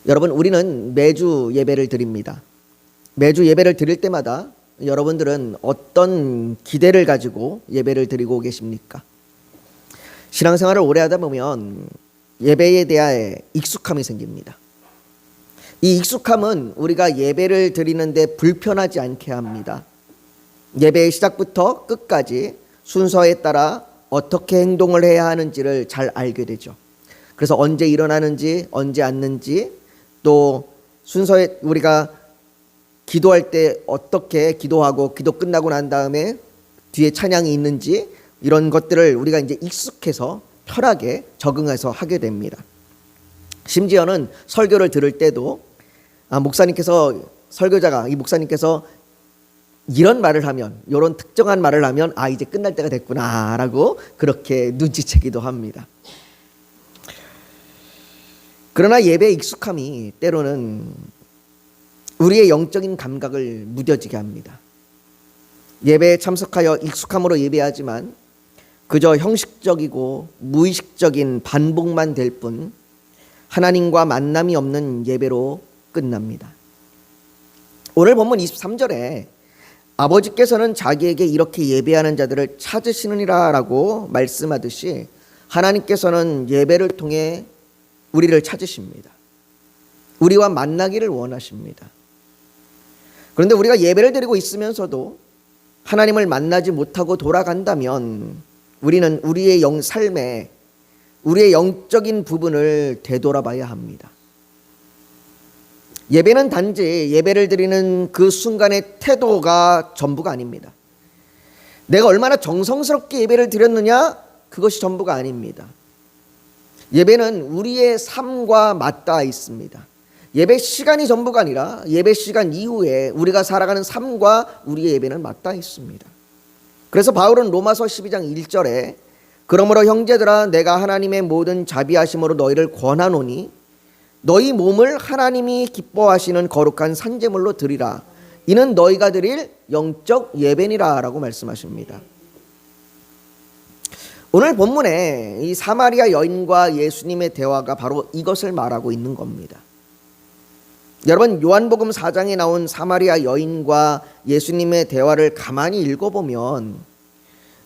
여러분, 우리는 매주 예배를 드립니다. 매주 예배를 드릴 때마다 여러분들은 어떤 기대를 가지고 예배를 드리고 계십니까? 신앙생활을 오래 하다 보면 예배에 대한 익숙함이 생깁니다. 이 익숙함은 우리가 예배를 드리는데 불편하지 않게 합니다. 예배의 시작부터 끝까지 순서에 따라 어떻게 행동을 해야 하는지를 잘 알게 되죠. 그래서 언제 일어나는지, 언제 앉는지, 또 순서에 우리가 기도할 때 어떻게 기도하고 기도 끝나고 난 다음에 뒤에 찬양이 있는지, 이런 것들을 우리가 이제 익숙해서 편하게 적응해서 하게 됩니다. 심지어는 설교를 들을 때도 목사님께서, 설교자가, 이 목사님께서 이런 말을 하면, 이런 특정한 말을 하면 이제 끝날 때가 됐구나 라고 그렇게 눈치채기도 합니다. 그러나 예배의 익숙함이 때로는 우리의 영적인 감각을 무뎌지게 합니다. 예배에 참석하여 익숙함으로 예배하지만 그저 형식적이고 무의식적인 반복만 될 뿐 하나님과 만남이 없는 예배로 끝납니다. 오늘 본문 23절에 아버지께서는 자기에게 이렇게 예배하는 자들을 찾으시느니라 라고 말씀하듯이 하나님께서는 예배를 통해 우리를 찾으십니다. 우리와 만나기를 원하십니다. 그런데 우리가 예배를 드리고 있으면서도 하나님을 만나지 못하고 돌아간다면 우리는 우리의 삶에 우리의 영적인 부분을 되돌아봐야 합니다. 예배는 단지 예배를 드리는 그 순간의 태도가 전부가 아닙니다. 내가 얼마나 정성스럽게 예배를 드렸느냐, 그것이 전부가 아닙니다. 예배는 우리의 삶과 맞닿아 있습니다. 예배 시간이 전부가 아니라 예배 시간 이후에 우리가 살아가는 삶과 우리의 예배는 맞닿아 있습니다. 그래서 바울은 로마서 12장 1절에 그러므로 형제들아 내가 하나님의 모든 자비하심으로 너희를 권하노니 너희 몸을 하나님이 기뻐하시는 거룩한 산제물로 드리라. 이는 너희가 드릴 영적 예배니라 라고 말씀하십니다. 오늘 본문에 이 사마리아 여인과 예수님의 대화가 바로 이것을 말하고 있는 겁니다. 여러분, 요한복음 4장에 나온 사마리아 여인과 예수님의 대화를 가만히 읽어보면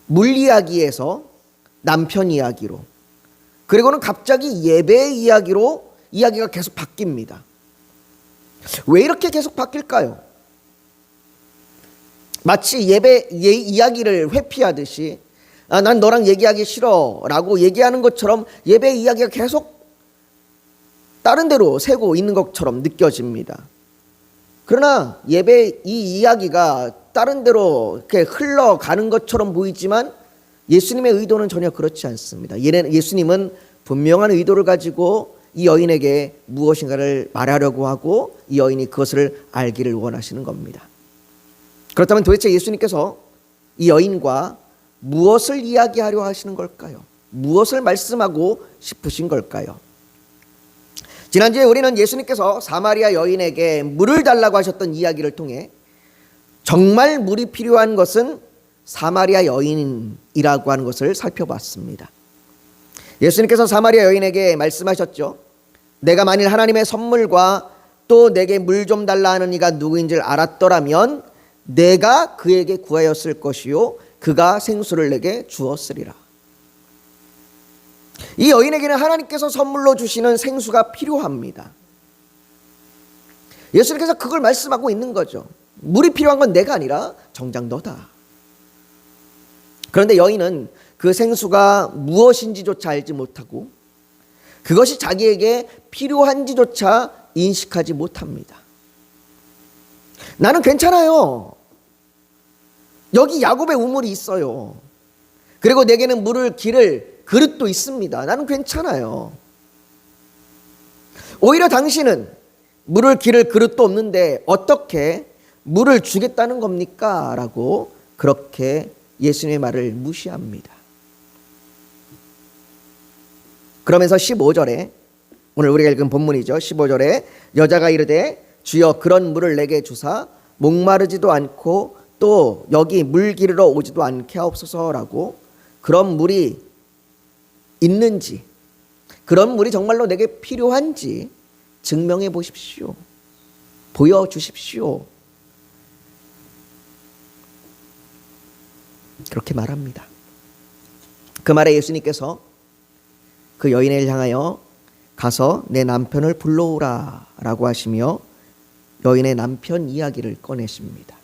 물 이야기에서 남편 이야기로, 그리고는 갑자기 예배 이야기로 이야기가 계속 바뀝니다. 왜 이렇게 계속 바뀔까요? 마치 예배 이야기를 회피하듯이 난 너랑 얘기하기 싫어 라고 얘기하는 것처럼 예배 이야기가 계속 다른 데로 새고 있는 것처럼 느껴집니다. 그러나 예배 이 이야기가 다른 데로 이렇게 흘러가는 것처럼 보이지만 예수님의 의도는 전혀 그렇지 않습니다. 예수님은 분명한 의도를 가지고 이 여인에게 무엇인가를 말하려고 하고 이 여인이 그것을 알기를 원하시는 겁니다. 그렇다면 도대체 예수님께서 이 여인과 무엇을 이야기하려 하시는 걸까요? 무엇을 말씀하고 싶으신 걸까요? 지난주에 우리는 예수님께서 사마리아 여인에게 물을 달라고 하셨던 이야기를 통해 정말 물이 필요한 것은 사마리아 여인이라고 하는 것을 살펴봤습니다. 예수님께서 사마리아 여인에게 말씀하셨죠. 내가 만일 하나님의 선물과 또 내게 물 좀 달라 하는 이가 누구인 줄 알았더라면 내가 그에게 구하였을 것이요 그가 생수를 내게 주었으리라. 이 여인에게는 하나님께서 선물로 주시는 생수가 필요합니다. 예수님께서 그걸 말씀하고 있는 거죠. 물이 필요한 건 내가 아니라 정작 너다. 그런데 여인은 그 생수가 무엇인지조차 알지 못하고 그것이 자기에게 필요한지조차 인식하지 못합니다. 나는 괜찮아요. 여기 야곱의 우물이 있어요. 그리고 내게는 물을 기를 그릇도 있습니다. 나는 괜찮아요. 오히려 당신은 물을 기를 그릇도 없는데 어떻게 물을 주겠다는 겁니까? 라고 그렇게 예수님의 말을 무시합니다. 그러면서 15절에, 오늘 우리가 읽은 본문이죠. 15절에 여자가 이르되 주여 그런 물을 내게 주사 목마르지도 않고 또 여기 물 기르러 오지도 않게 하옵소서라고, 그런 물이 있는지, 그런 물이 정말로 내게 필요한지 증명해 보십시오. 보여주십시오. 그렇게 말합니다. 그 말에 예수님께서 그 여인을 향하여 가서 내 남편을 불러오라 라고 하시며 여인의 남편 이야기를 꺼내십니다.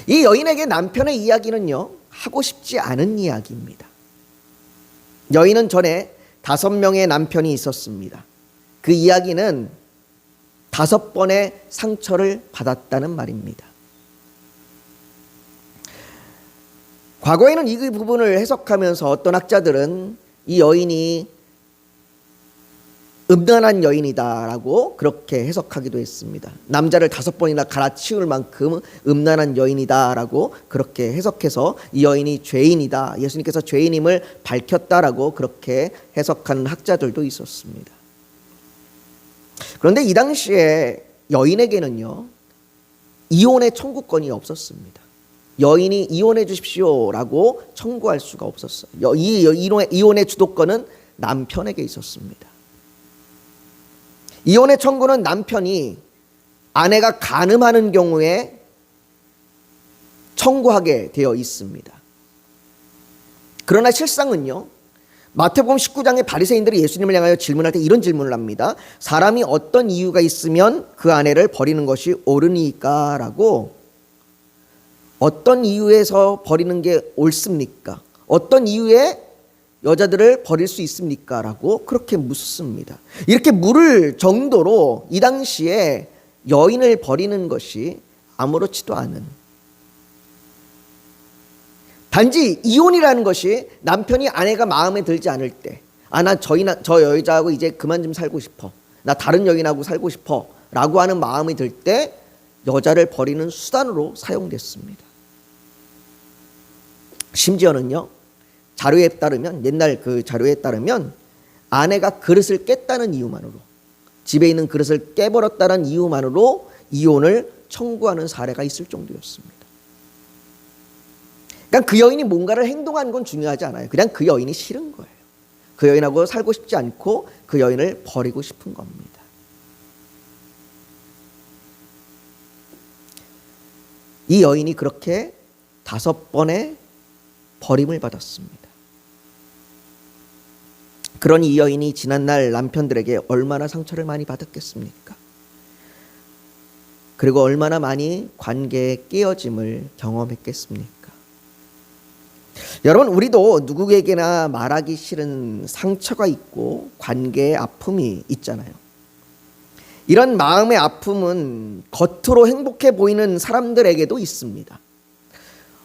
이 여인에게 남편의 이야기는요, 하고 싶지 않은 이야기입니다. 여인은 전에 5명의 남편이 있었습니다. 그 이야기는 5번의 상처를 받았다는 말입니다. 과거에는 이 부분을 해석하면서 어떤 학자들은 이 여인이 음란한 여인이다라고 그렇게 해석하기도 했습니다. 남자를 5번이나 갈아치울 만큼 음란한 여인이다라고 그렇게 해석해서 이 여인이 죄인이다, 예수님께서 죄인임을 밝혔다라고 그렇게 해석하는 학자들도 있었습니다. 그런데 이 당시에 여인에게는요, 이혼의 청구권이 없었습니다. 여인이 이혼해 주십시오라고 청구할 수가 없었어요. 이혼의 주도권은 남편에게 있었습니다. 이혼의 청구는 남편이 아내가 간음하는 경우에 청구하게 되어 있습니다. 그러나 실상은요, 마태복음 19장의 바리새인들이 예수님을 향하여 질문할 때 이런 질문을 합니다. 사람이 어떤 이유가 있으면 그 아내를 버리는 것이 옳으니까? 라고, 어떤 이유에서 버리는 게 옳습니까? 어떤 이유에 여자들을 버릴 수 있습니까? 라고 그렇게 묻습니다. 이렇게 물을 정도로 이 당시에 여인을 버리는 것이 아무렇지도 않은, 단지 이혼이라는 것이 남편이 아내가 마음에 들지 않을 때, 나 저 여자하고 이제 그만 좀 살고 싶어, 나 다른 여인하고 살고 싶어 라고 하는 마음이 들 때 여자를 버리는 수단으로 사용됐습니다. 심지어는요, 자료에 따르면, 옛날 그 자료에 따르면 아내가 그릇을 깼다는 이유만으로, 집에 있는 그릇을 깨버렸다는 이유만으로 이혼을 청구하는 사례가 있을 정도였습니다. 그러니까 그 여인이 뭔가를 행동한 건 중요하지 않아요. 그냥 그 여인이 싫은 거예요. 그 여인하고 살고 싶지 않고 그 여인을 버리고 싶은 겁니다. 이 여인이 그렇게 5번의 버림을 받았습니다. 그런 이 여인이 지난날 남편들에게 얼마나 상처를 많이 받았겠습니까? 그리고 얼마나 많이 관계의 깨어짐을 경험했겠습니까? 여러분, 우리도 누구에게나 말하기 싫은 상처가 있고 관계의 아픔이 있잖아요. 이런 마음의 아픔은 겉으로 행복해 보이는 사람들에게도 있습니다.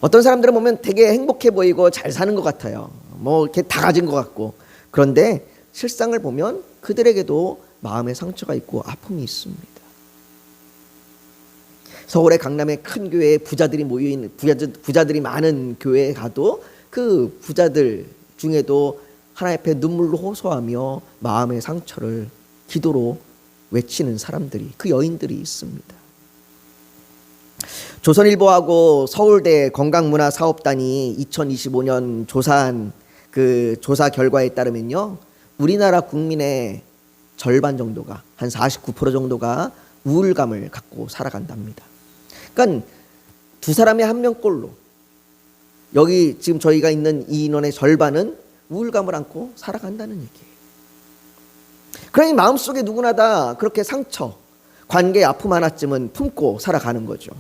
어떤 사람들은 보면 되게 행복해 보이고 잘 사는 것 같아요. 뭐 이렇게 다 가진 것 같고. 그런데 실상을 보면 그들에게도 마음의 상처가 있고 아픔이 있습니다. 서울의 강남의 큰 교회에 부자들이 모여있는, 부자들이 많은 교회에 가도 그 부자들 중에도 하나님 앞에 눈물로 호소하며 마음의 상처를 기도로 외치는 사람들이, 그 여인들이 있습니다. 조선일보하고 서울대 건강문화사업단이 2025년 조사한 그 조사 결과에 따르면요, 우리나라 국민의 절반 정도가, 한 49% 정도가 우울감을 갖고 살아간답니다. 그러니까 2사람에 1명꼴로, 여기 지금 저희가 있는 이 인원의 절반은 우울감을 안고 살아간다는 얘기예요. 그러니 마음속에 누구나 다 그렇게 상처, 관계의 아픔 하나쯤은 품고 살아가는 거죠.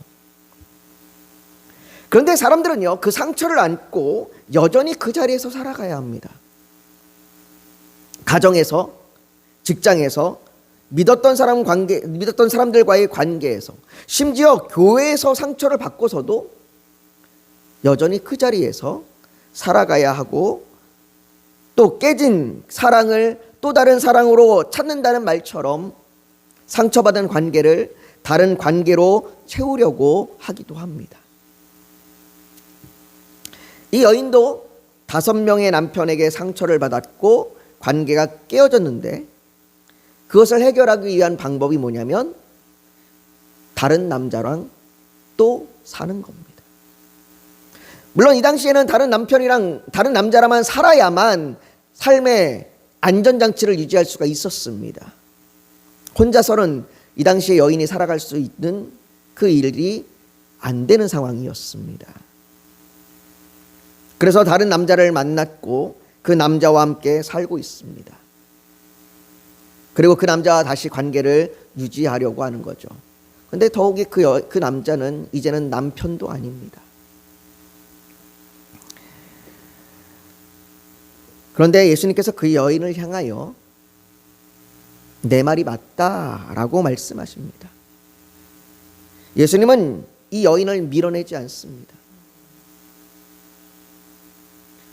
그런데 사람들은요, 그 상처를 안고 여전히 그 자리에서 살아가야 합니다. 가정에서, 직장에서, 믿었던 사람들과의 관계에서, 심지어 교회에서 상처를 받고서도 여전히 그 자리에서 살아가야 하고, 또 깨진 사랑을 또 다른 사랑으로 찾는다는 말처럼 상처받은 관계를 다른 관계로 채우려고 하기도 합니다. 이 여인도 5명의 남편에게 상처를 받았고 관계가 깨어졌는데, 그것을 해결하기 위한 방법이 뭐냐면 다른 남자랑 또 사는 겁니다. 물론 이 당시에는 다른 남편이랑 다른 남자랑만 살아야만 삶의 안전장치를 유지할 수가 있었습니다. 혼자서는 이 당시에 여인이 살아갈 수 있는 그 일이 안 되는 상황이었습니다. 그래서 다른 남자를 만났고 그 남자와 함께 살고 있습니다. 그리고 그 남자와 다시 관계를 유지하려고 하는 거죠. 그런데 더욱이 그 남자는 이제는 남편도 아닙니다. 그런데 예수님께서 그 여인을 향하여 내 말이 맞다라고 말씀하십니다. 예수님은 이 여인을 밀어내지 않습니다.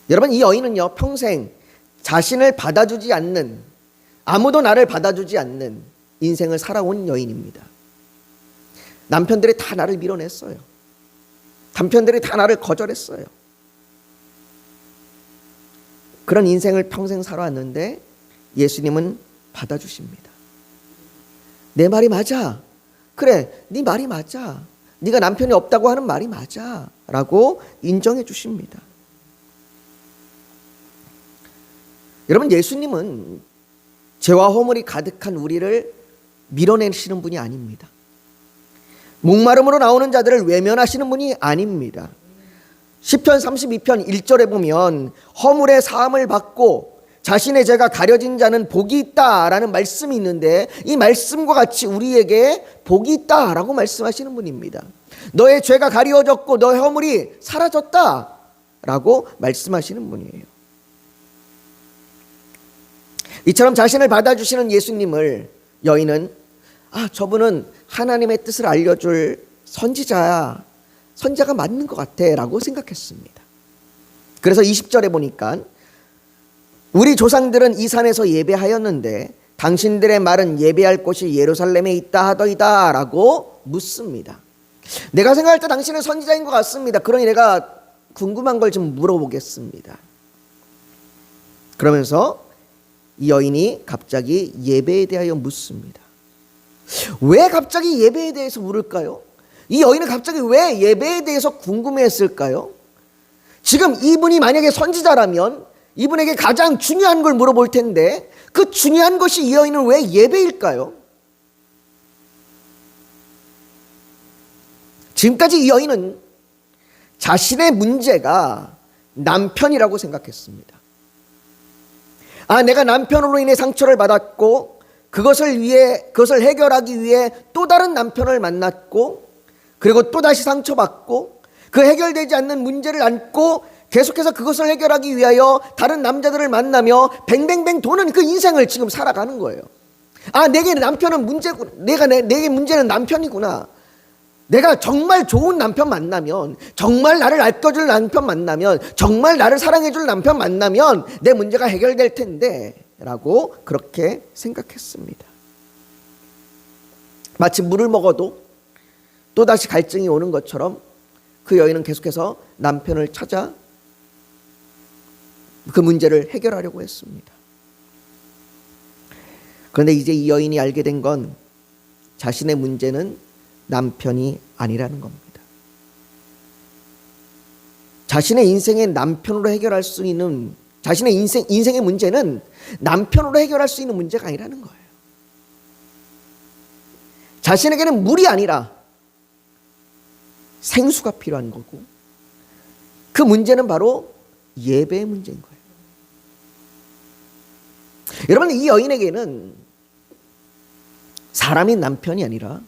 여러분, 이 여인은요, 평생 자신을 받아주지 않는, 아무도 나를 받아주지 않는 인생을 살아온 여인입니다. 남편들이 다 나를 밀어냈어요. 남편들이 다 나를 거절했어요. 그런 인생을 평생 살아왔는데 예수님은 받아주십니다. 내 말이 맞아. 그래, 네 말이 맞아. 네가 남편이 없다고 하는 말이 맞아. 라고 인정해 주십니다. 여러분, 예수님은 죄와 허물이 가득한 우리를 밀어내시는 분이 아닙니다. 목마름으로 나오는 자들을 외면하시는 분이 아닙니다. 시편 32편 1절에 보면 허물의 사함을 받고 자신의 죄가 가려진 자는 복이 있다라는 말씀이 있는데, 이 말씀과 같이 우리에게 복이 있다라고 말씀하시는 분입니다. 너의 죄가 가려졌고 너의 허물이 사라졌다라고 말씀하시는 분이에요. 이처럼 자신을 받아주시는 예수님을 여인은 저분은 하나님의 뜻을 알려줄 선지자가 맞는 것 같아 라고 생각했습니다. 그래서 20절에 보니까 우리 조상들은 이 산에서 예배하였는데 당신들의 말은 예배할 곳이 예루살렘에 있다 하더이다 라고 묻습니다. 내가 생각할 때 당신은 선지자인 것 같습니다. 그러니 내가 궁금한 걸 좀 물어보겠습니다. 그러면서 이 여인이 갑자기 예배에 대하여 묻습니다. 왜 갑자기 예배에 대해서 물을까요? 이 여인은 갑자기 왜 예배에 대해서 궁금해했을까요? 지금 이분이 만약에 선지자라면 이분에게 가장 중요한 걸 물어볼 텐데 그 중요한 것이 이 여인은 왜 예배일까요? 지금까지 이 여인은 자신의 문제가 남편이라고 생각했습니다. 내가 남편으로 인해 상처를 받았고 그것을 해결하기 위해 또 다른 남편을 만났고 그리고 또다시 상처받고 그 해결되지 않는 문제를 안고 계속해서 그것을 해결하기 위하여 다른 남자들을 만나며 뱅뱅뱅 도는 그 인생을 지금 살아가는 거예요. 내게 남편은 문제구나. 내게 문제는 남편이구나. 내가 정말 좋은 남편 만나면, 정말 나를 아껴줄 남편 만나면, 정말 나를 사랑해줄 남편 만나면 내 문제가 해결될 텐데 라고 그렇게 생각했습니다. 마치 물을 먹어도 또다시 갈증이 오는 것처럼 그 여인은 계속해서 남편을 찾아 그 문제를 해결하려고 했습니다. 그런데 이제 이 여인이 알게 된 건 자신의 문제는 남편이 아니라는 겁니다. 자신의 인생의 남편으로 해결할 수 있는, 자신의 인생의 문제는 남편으로 해결할 수 있는 문제가 아니라는 거예요. 자신에게는 물이 아니라 생수가 필요한 거고 그 문제는 바로 예배의 문제인 거예요. 여러분, 이 여인에게는 사람인 남편이 아니라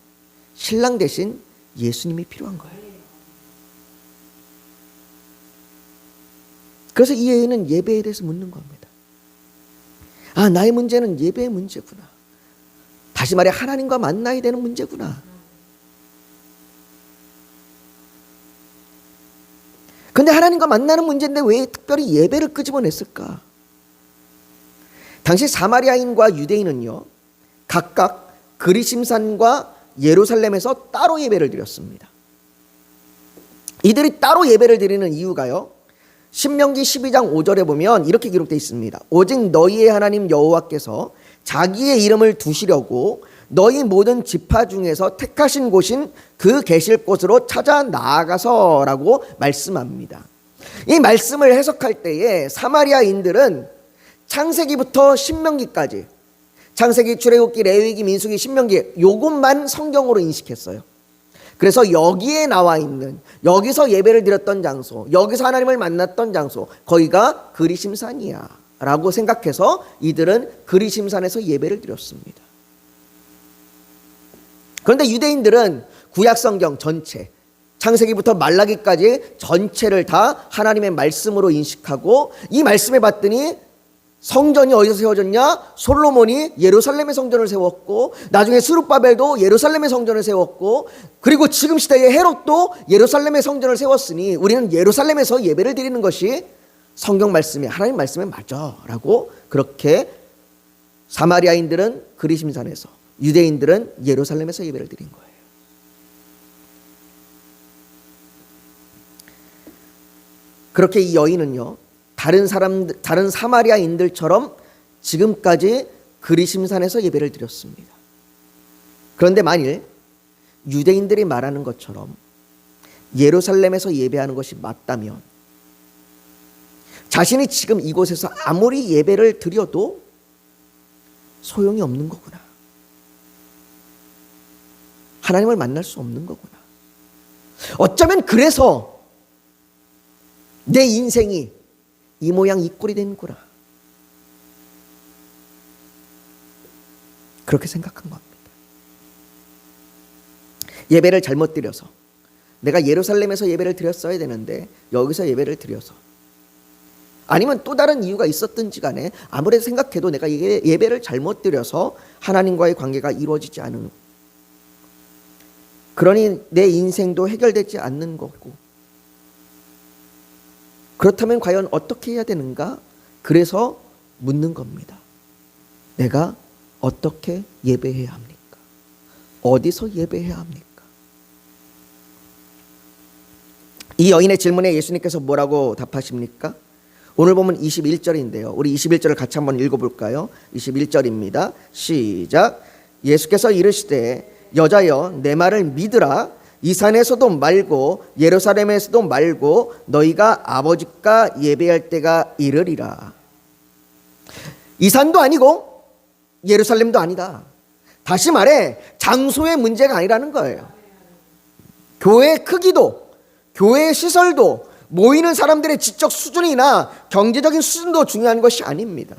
신랑 대신 예수님이 필요한 거예요. 그래서 이 여인은 예배에 대해서 묻는 겁니다. 나의 문제는 예배의 문제구나. 다시 말해 하나님과 만나야 되는 문제구나. 근데 하나님과 만나는 문제인데 왜 특별히 예배를 끄집어냈을까? 당시 사마리아인과 유대인은요, 각각 그리심산과 예루살렘에서 따로 예배를 드렸습니다. 이들이 따로 예배를 드리는 이유가요, 신명기 12장 5절에 보면 이렇게 기록되어 있습니다. 오직 너희의 하나님 여호와께서 자기의 이름을 두시려고 너희 모든 지파 중에서 택하신 곳인 그 계실 곳으로 찾아 나아가서라고 말씀합니다. 이 말씀을 해석할 때에 사마리아인들은 창세기부터 신명기까지 창세기, 출애굽기, 레위기, 민수기, 신명기 요것만 성경으로 인식했어요. 그래서 여기에 나와 있는, 여기서 예배를 드렸던 장소, 여기서 하나님을 만났던 장소, 거기가 그리심산이야 라고 생각해서 이들은 그리심산에서 예배를 드렸습니다. 그런데 유대인들은 구약성경 전체, 창세기부터 말라기까지 전체를 다 하나님의 말씀으로 인식하고, 이 말씀에 봤더니 성전이 어디서 세워졌냐? 솔로몬이 예루살렘의 성전을 세웠고, 나중에 스룹바벨도 예루살렘의 성전을 세웠고, 그리고 지금 시대의 헤롯도 예루살렘의 성전을 세웠으니 우리는 예루살렘에서 예배를 드리는 것이 성경 말씀이 하나님 말씀에 맞아 라고, 그렇게 사마리아인들은 그리심산에서, 유대인들은 예루살렘에서 예배를 드린 거예요. 그렇게 이 여인은요, 다른 사마리아인들처럼 지금까지 그리심산에서 예배를 드렸습니다. 그런데 만일 유대인들이 말하는 것처럼 예루살렘에서 예배하는 것이 맞다면, 자신이 지금 이곳에서 아무리 예배를 드려도 소용이 없는 거구나. 하나님을 만날 수 없는 거구나. 어쩌면 그래서 내 인생이 이 모양 이 꼴이 된구나. 그렇게 생각한 겁니다. 예배를 잘못 드려서, 내가 예루살렘에서 예배를 드렸어야 되는데 여기서 예배를 드려서, 아니면 또 다른 이유가 있었든지 간에 아무래도 생각해도 내가 예배를 잘못 드려서 하나님과의 관계가 이루어지지 않은, 그러니 내 인생도 해결되지 않는 거고, 그렇다면 과연 어떻게 해야 되는가? 그래서 묻는 겁니다. 내가 어떻게 예배해야 합니까? 어디서 예배해야 합니까? 이 여인의 질문에 예수님께서 뭐라고 답하십니까? 오늘 보면 21절인데요. 우리 21절을 같이 한번 읽어볼까요? 21절입니다. 시작. 예수께서 이르시되 여자여 내 말을 믿으라. 이 산에서도 말고 예루살렘에서도 말고 너희가 아버지께 예배할 때가 이르리라. 이 산도 아니고 예루살렘도 아니다. 다시 말해 장소의 문제가 아니라는 거예요. 교회의 크기도, 교회의 시설도, 모이는 사람들의 지적 수준이나 경제적인 수준도 중요한 것이 아닙니다.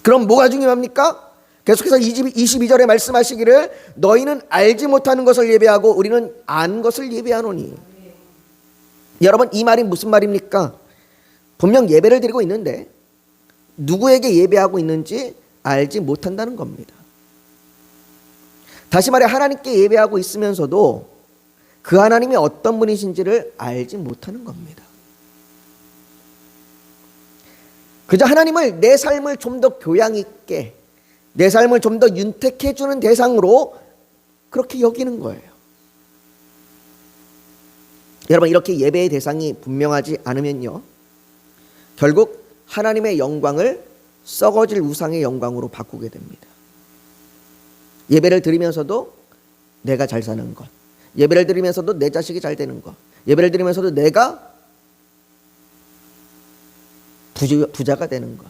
그럼 뭐가 중요합니까? 계속해서 22절에 말씀하시기를 너희는 알지 못하는 것을 예배하고 우리는 아는 것을 예배하노니. 여러분, 이 말이 무슨 말입니까? 분명 예배를 드리고 있는데 누구에게 예배하고 있는지 알지 못한다는 겁니다. 다시 말해 하나님께 예배하고 있으면서도 그 하나님이 어떤 분이신지를 알지 못하는 겁니다. 그저 하나님을, 내 삶을 좀 더 교양 있게, 내 삶을 좀 더 윤택해 주는 대상으로 그렇게 여기는 거예요. 여러분, 이렇게 예배의 대상이 분명하지 않으면요, 결국 하나님의 영광을 썩어질 우상의 영광으로 바꾸게 됩니다. 예배를 드리면서도 내가 잘 사는 것, 예배를 드리면서도 내 자식이 잘 되는 것, 예배를 드리면서도 내가 부자가 되는 것,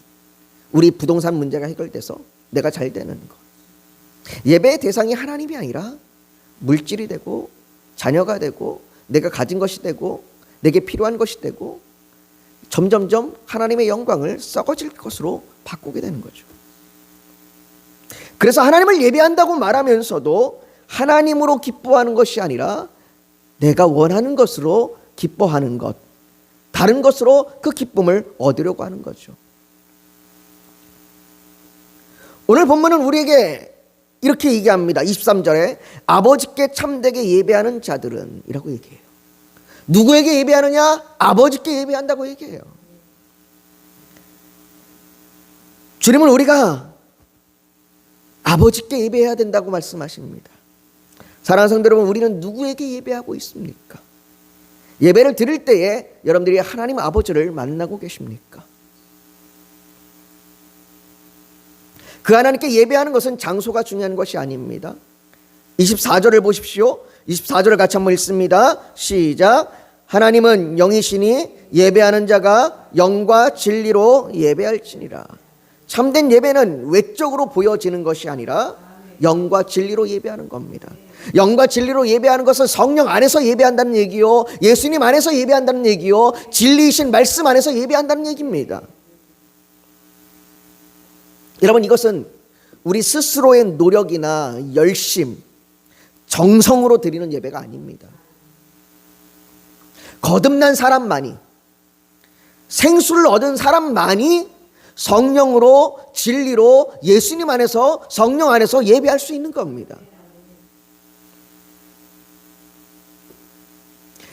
우리 부동산 문제가 해결돼서 내가 잘 되는 것. 예배의 대상이 하나님이 아니라 물질이 되고 자녀가 되고 내가 가진 것이 되고 내게 필요한 것이 되고 점점점 하나님의 영광을 썩어질 것으로 바꾸게 되는 거죠. 그래서 하나님을 예배한다고 말하면서도 하나님으로 기뻐하는 것이 아니라 내가 원하는 것으로 기뻐하는 것, 다른 것으로 그 기쁨을 얻으려고 하는 거죠. 오늘 본문은 우리에게 이렇게 얘기합니다. 23절에 아버지께 참되게 예배하는 자들은 이라고 얘기해요. 누구에게 예배하느냐? 아버지께 예배한다고 얘기해요. 주님은 우리가 아버지께 예배해야 된다고 말씀하십니다. 사랑하는 성도 여러분, 우리는 누구에게 예배하고 있습니까? 예배를 드릴 때에 여러분들이 하나님 아버지를 만나고 계십니까? 그 하나님께 예배하는 것은 장소가 중요한 것이 아닙니다. 24절을 보십시오. 24절을 같이 한번 읽습니다. 시작. 하나님은 영이시니 예배하는 자가 영과 진리로 예배할지니라. 참된 예배는 외적으로 보여지는 것이 아니라 영과 진리로 예배하는 겁니다. 영과 진리로 예배하는 것은 성령 안에서 예배한다는 얘기요, 예수님 안에서 예배한다는 얘기요, 진리이신 말씀 안에서 예배한다는 얘기입니다. 여러분, 이것은 우리 스스로의 노력이나 열심, 정성으로 드리는 예배가 아닙니다. 거듭난 사람만이, 생수를 얻은 사람만이 성령으로, 진리로, 예수님 안에서, 성령 안에서 예배할 수 있는 겁니다.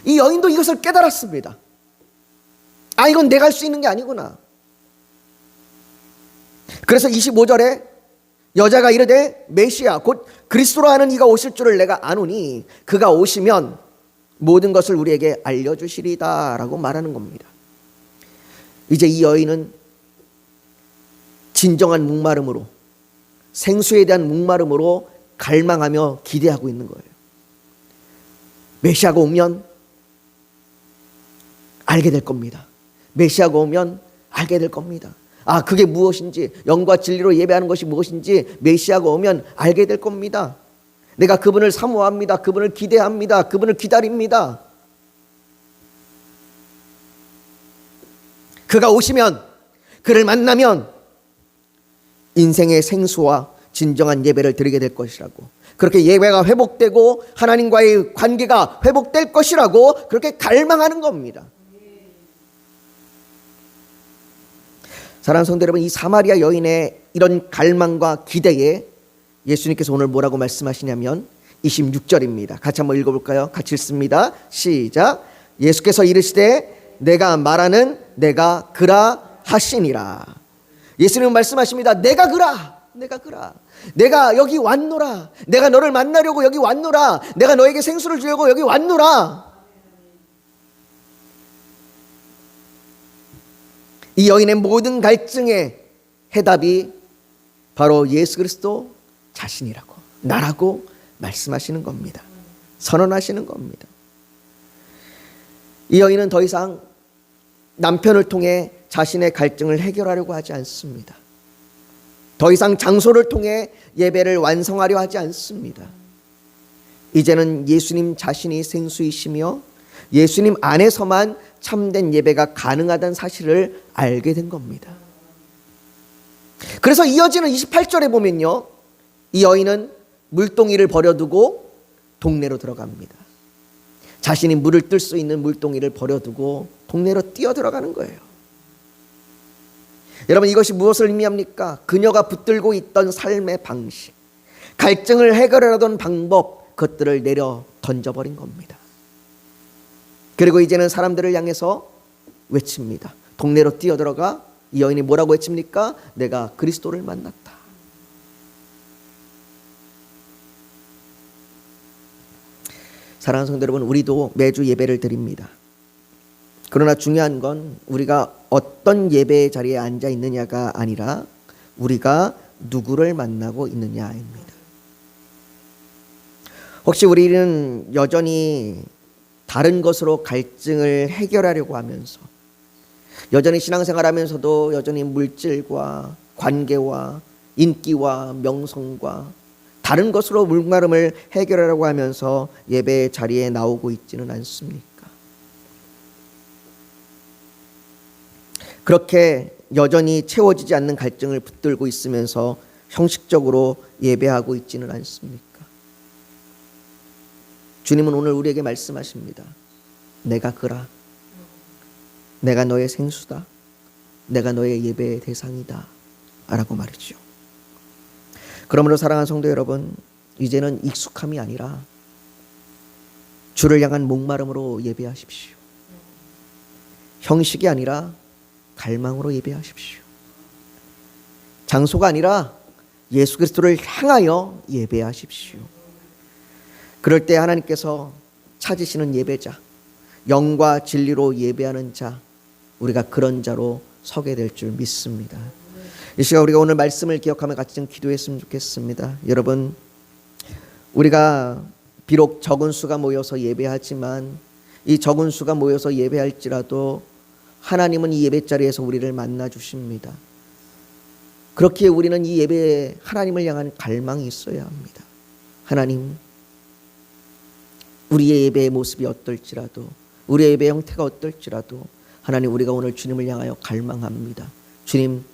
이 여인도 이것을 깨달았습니다. 아, 이건 내가 할 수 있는 게 아니구나. 그래서 25절에 여자가 이르되 메시아 곧 그리스도로 하는 이가 오실 줄을 내가 아노니 그가 오시면 모든 것을 우리에게 알려주시리다 라고 말하는 겁니다. 이제 이 여인은 진정한 목마름으로, 생수에 대한 목마름으로 갈망하며 기대하고 있는 거예요. 메시아가 오면 알게 될 겁니다. 메시아가 오면 알게 될 겁니다. 아, 그게 무엇인지, 영과 진리로 예배하는 것이 무엇인지 메시아가 오면 알게 될 겁니다. 내가 그분을 사모합니다. 그분을 기대합니다. 그분을 기다립니다. 그가 오시면, 그를 만나면 인생의 생수와 진정한 예배를 드리게 될 것이라고, 그렇게 예배가 회복되고 하나님과의 관계가 회복될 것이라고 그렇게 갈망하는 겁니다. 사랑하는 성도 여러분, 이 사마리아 여인의 이런 갈망과 기대에 예수님께서 오늘 뭐라고 말씀하시냐면 26절입니다. 같이 한번 읽어볼까요? 같이 읽습니다. 시작. 예수께서 이르시되 내가 말하는 내가 그라 하시니라. 예수님은 말씀하십니다. 내가 그라, 내가 그라. 내가 여기 왔노라. 내가 너를 만나려고 여기 왔노라. 내가 너에게 생수를 주려고 여기 왔노라. 이 여인의 모든 갈증의 해답이 바로 예수 그리스도 자신이라고, 나라고 말씀하시는 겁니다. 선언하시는 겁니다. 이 여인은 더 이상 남편을 통해 자신의 갈증을 해결하려고 하지 않습니다. 더 이상 장소를 통해 예배를 완성하려 하지 않습니다. 이제는 예수님 자신이 생수이시며 예수님 안에서만 참된 예배가 가능하다는 사실을 알게 된 겁니다. 그래서 이어지는 28절에 보면요, 이 여인은 물동이를 버려두고 동네로 들어갑니다. 자신이 물을 뜰 수 있는 물동이를 버려두고 동네로 뛰어 들어가는 거예요. 여러분, 이것이 무엇을 의미합니까? 그녀가 붙들고 있던 삶의 방식, 갈증을 해결하려던 방법, 그것들을 내려 던져버린 겁니다. 그리고 이제는 사람들을 향해서 외칩니다. 동네로 뛰어들어가 이 여인이 뭐라고 외칩니까? 내가 그리스도를 만났다. 사랑하는 성도 여러분, 우리도 매주 예배를 드립니다. 그러나 중요한 건 우리가 어떤 예배의 자리에 앉아 있느냐가 아니라 우리가 누구를 만나고 있느냐입니다. 혹시 우리는 여전히 다른 것으로 갈증을 해결하려고 하면서, 여전히 신앙생활하면서도 여전히 물질과 관계와 인기와 명성과 다른 것으로 목마름을 해결하려고 하면서 예배의 자리에 나오고 있지는 않습니까? 그렇게 여전히 채워지지 않는 갈증을 붙들고 있으면서 형식적으로 예배하고 있지는 않습니까? 주님은 오늘 우리에게 말씀하십니다. 내가 그라. 내가 너의 생수다. 내가 너의 예배의 대상이다 라고 말이죠. 그러므로 사랑하는 성도 여러분, 이제는 익숙함이 아니라 주를 향한 목마름으로 예배하십시오. 형식이 아니라 갈망으로 예배하십시오. 장소가 아니라 예수 그리스도를 향하여 예배하십시오. 그럴 때 하나님께서 찾으시는 예배자, 영과 진리로 예배하는 자, 우리가 그런 자로 서게 될 줄 믿습니다. 이 시간 우리가 오늘 말씀을 기억하며 같이 좀 기도했으면 좋겠습니다. 여러분, 우리가 비록 적은 수가 모여서 예배하지만 이 적은 수가 모여서 예배할지라도 하나님은 이 예배 자리에서 우리를 만나 주십니다. 그렇기에 우리는 이 예배에 하나님을 향한 갈망이 있어야 합니다. 하나님, 우리의 예배의 모습이 어떨지라도, 우리의 예배 형태가 어떨지라도 하나님, 우리가 오늘 주님을 향하여 갈망합니다. 주님,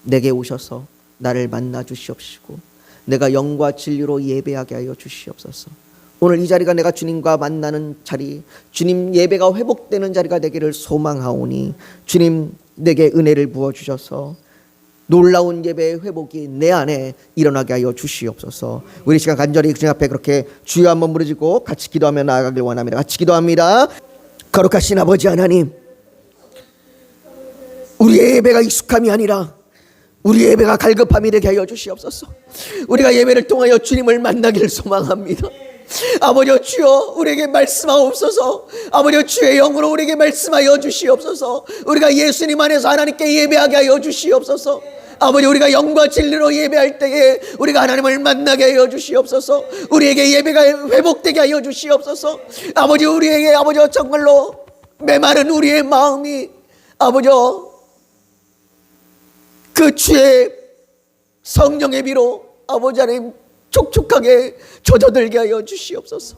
내게 오셔서 나를 만나 주시옵시고 내가 영과 진리로 예배하게 하여 주시옵소서. 오늘 이 자리가 내가 주님과 만나는 자리, 주님 예배가 회복되는 자리가 되기를 소망하오니 주님, 내게 은혜를 부어주셔서 놀라운 예배의 회복이 내 안에 일어나게 하여 주시옵소서. 우리 시간 간절히 주님 앞에 그렇게 주여 한번 부르짖고 같이 기도하며 나아가길 원합니다. 같이 기도합니다. 거룩하신 아버지 하나님, 우리의 예배가 익숙함이 아니라 우리의 예배가 갈급함이 되게 하여 주시옵소서. 우리가 예배를 통하여 주님을 만나기를 소망합니다. 아버지 주여, 우리에게 말씀하옵소서. 아버지 주의 영으로 우리에게 말씀하여 주시옵소서. 우리가 예수님 안에서 하나님께 예배하게 하여 주시옵소서. 아버지, 우리가 영과 진리로 예배할 때에 우리가 하나님을 만나게 하여 주시옵소서. 우리에게 예배가 회복되게 하여 주시옵소서. 아버지, 우리에게 아버지 정말로 메마른 우리의 마음이 아버지 그 주의 성령의 비로 아버지 하나님 촉촉하게 젖어들게 하여 주시옵소서.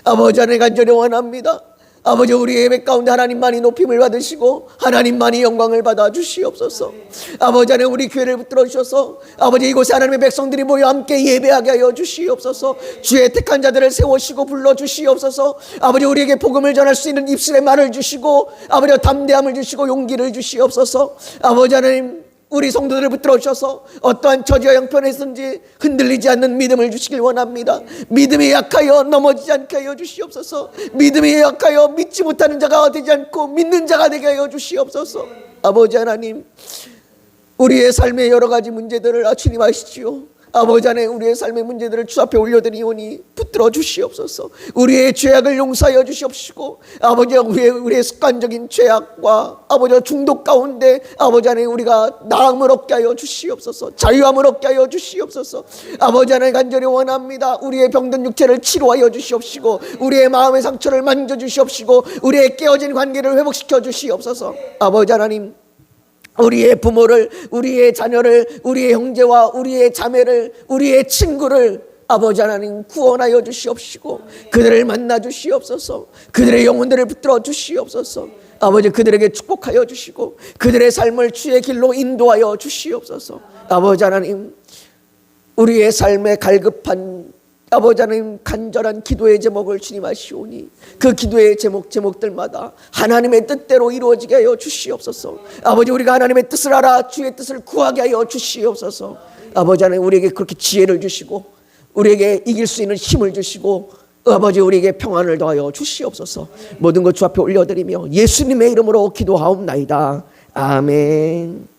아버지 하나님 간절히 원합니다. 아버지, 우리 예배 가운데 하나님만이 높임을 받으시고 하나님만이 영광을 받아 주시옵소서. 아버지 하나님, 우리 교회를 붙들어 주셔서 아버지 이곳에 하나님의 백성들이 모여 함께 예배하게 하여 주시옵소서. 주의 택한 자들을 세우시고 불러 주시옵소서. 아버지, 우리에게 복음을 전할 수 있는 입술의 말을 주시고 아버지 담대함을 주시고 용기를 주시옵소서. 아버지 하나님, 우리 성도들을 붙들어 주셔서 어떠한 처지와 형편에서든지 흔들리지 않는 믿음을 주시길 원합니다. 믿음이 약하여 넘어지지 않게 하여 주시옵소서. 믿음이 약하여 믿지 못하는 자가 되지 않고 믿는 자가 되게 하여 주시옵소서. 아버지 하나님, 우리의 삶의 여러 가지 문제들을 주님 아시지요. 아버지 하나님, 우리의 삶의 문제들을 주 앞에 올려드리오니 붙들어 주시옵소서. 우리의 죄악을 용서하여 주시옵시고 아버지, 우리의 습관적인 죄악과 아버지 중독 가운데 아버지 하나님, 우리가 나음을 얻게 하여 주시옵소서. 자유함을 얻게 하여 주시옵소서. 아버지 하나님, 간절히 원합니다. 우리의 병든 육체를 치료하여 주시옵시고 우리의 마음의 상처를 만져 주시옵시고 우리의 깨어진 관계를 회복시켜 주시옵소서. 아버지 하나님, 우리의 부모를, 우리의 자녀를, 우리의 형제와 우리의 자매를, 우리의 친구를 아버지 하나님 구원하여 주시옵시고 그들을 만나 주시옵소서. 그들의 영혼들을 붙들어 주시옵소서. 아버지, 그들에게 축복하여 주시고 그들의 삶을 주의 길로 인도하여 주시옵소서. 아버지 하나님, 우리의 삶에 갈급한 아버지 하나님 간절한 기도의 제목을 주님 아시오니 그 기도의 제목들마다 하나님의 뜻대로 이루어지게 하여 주시옵소서. 아버지, 우리가 하나님의 뜻을 알아 주의 뜻을 구하게 하여 주시옵소서. 아버지 하나님, 우리에게 그렇게 지혜를 주시고 우리에게 이길 수 있는 힘을 주시고 아버지, 우리에게 평안을 더하여 주시옵소서. 모든 것 주 앞에 올려드리며 예수님의 이름으로 기도하옵나이다. 아멘.